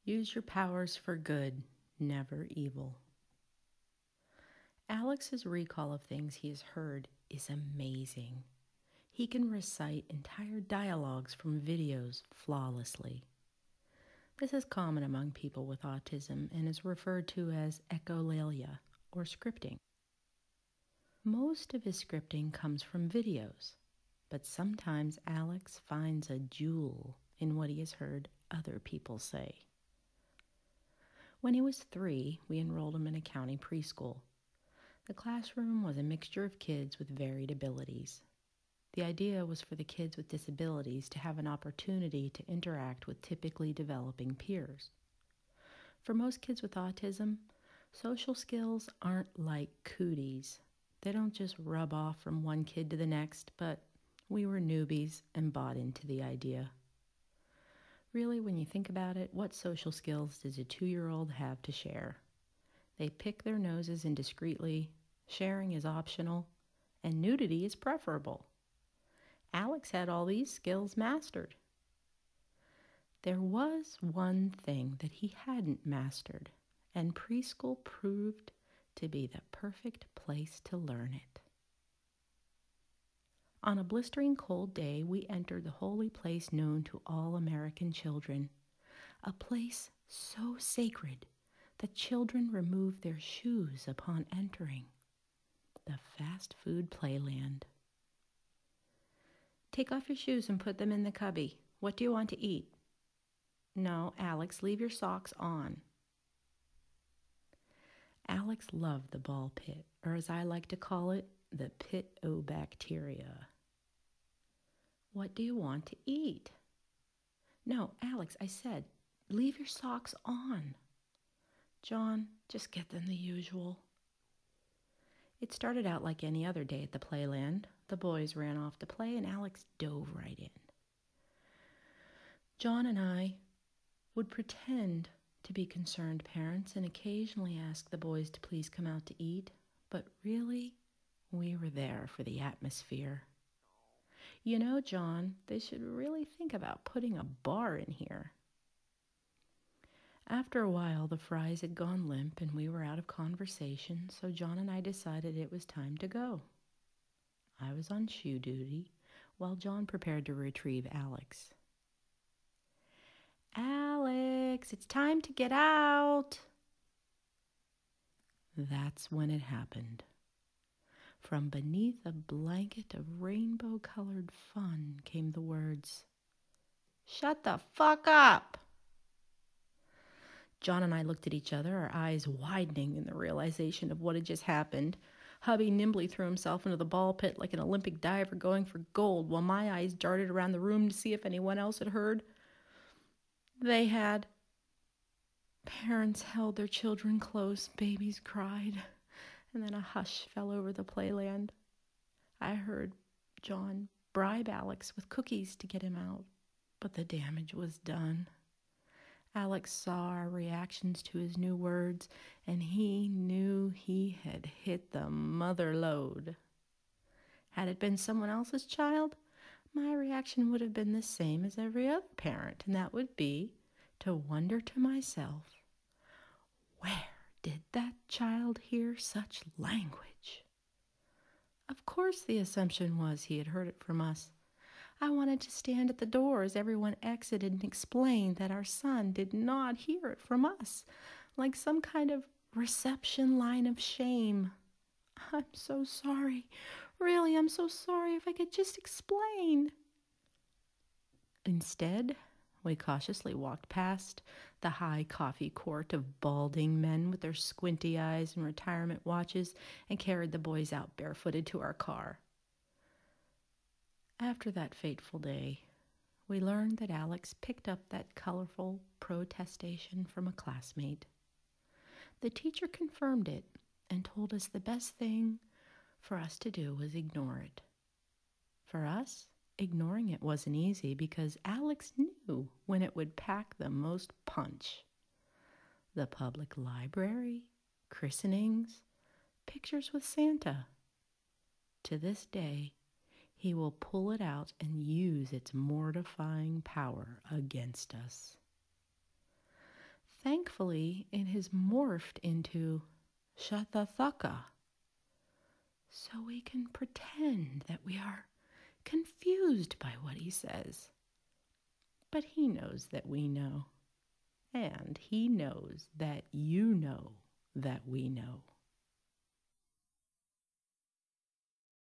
Use your powers for good, never evil. Alex's recall of things he has heard is amazing. He can recite entire dialogues from videos flawlessly. This is common among people with autism and is referred to as echolalia, or scripting. Most of his scripting comes from videos, but sometimes Alex finds a jewel in what he has heard other people say. When he was 3, we enrolled him in a county preschool. The classroom was a mixture of kids with varied abilities. The idea was for the kids with disabilities to have an opportunity to interact with typically developing peers. For most kids with autism, social skills aren't like cooties. They don't just rub off from one kid to the next, but we were newbies and bought into the idea. Really, when you think about it, what social skills does a 2-year-old have to share? They pick their noses indiscreetly, sharing is optional, and nudity is preferable. Alex had all these skills mastered. There was one thing that he hadn't mastered, and preschool proved to be the perfect place to learn it. On a blistering cold day, we entered the holy place known to all American children, a place so sacred that children remove their shoes upon entering, the fast food playland. Take off your shoes and put them in the cubby. What do you want to eat? No, Alex, leave your socks on. Alex loved the ball pit, or as I like to call it, the pit o' bacteria. What do you want to eat? No, Alex, I said, leave your socks on. John, just get them the usual. It started out like any other day at the playland. The boys ran off to play and Alex dove right in. John and I would pretend to be concerned parents and occasionally ask the boys to please come out to eat, but really, we were there for the atmosphere. You know, John, they should really think about putting a bar in here. After a while, the fries had gone limp and we were out of conversation, so John and I decided it was time to go. I was on shoe duty while John prepared to retrieve Alex. Alex, it's time to get out. That's when it happened. From beneath a blanket of rainbow-colored fun came the words, "Shut the fuck up!" John and I looked at each other, our eyes widening in the realization of what had just happened. Hubby nimbly threw himself into the ball pit like an Olympic diver going for gold, while my eyes darted around the room to see if anyone else had heard. They had. Parents held their children close, babies cried, and then a hush fell over the playland. I heard John bribe Alex with cookies to get him out, but the damage was done. Alex saw our reactions to his new words, and he knew he had hit the mother lode. Had it been someone else's child, my reaction would have been the same as every other parent, and that would be to wonder to myself, where did that child hear such language? Of course the assumption was he had heard it from us. I wanted to stand at the door as everyone exited and explain that our son did not hear it from us, like some kind of reception line of shame. I'm so sorry. Really, I'm so sorry. If I could just explain. Instead, we cautiously walked past the high coffee court of balding men with their squinty eyes and retirement watches and carried the boys out barefooted to our car. After that fateful day, we learned that Alex picked up that colorful protestation from a classmate. The teacher confirmed it and told us the best thing for us to do was ignore it. For us, ignoring it wasn't easy because Alex knew when it would pack the most punch. The public library, christenings, pictures with Santa. To this day, he will pull it out and use its mortifying power against us. Thankfully, it has morphed into Shatathaka, so we can pretend that we are confused by what he says. But he knows that we know, and he knows that you know that we know.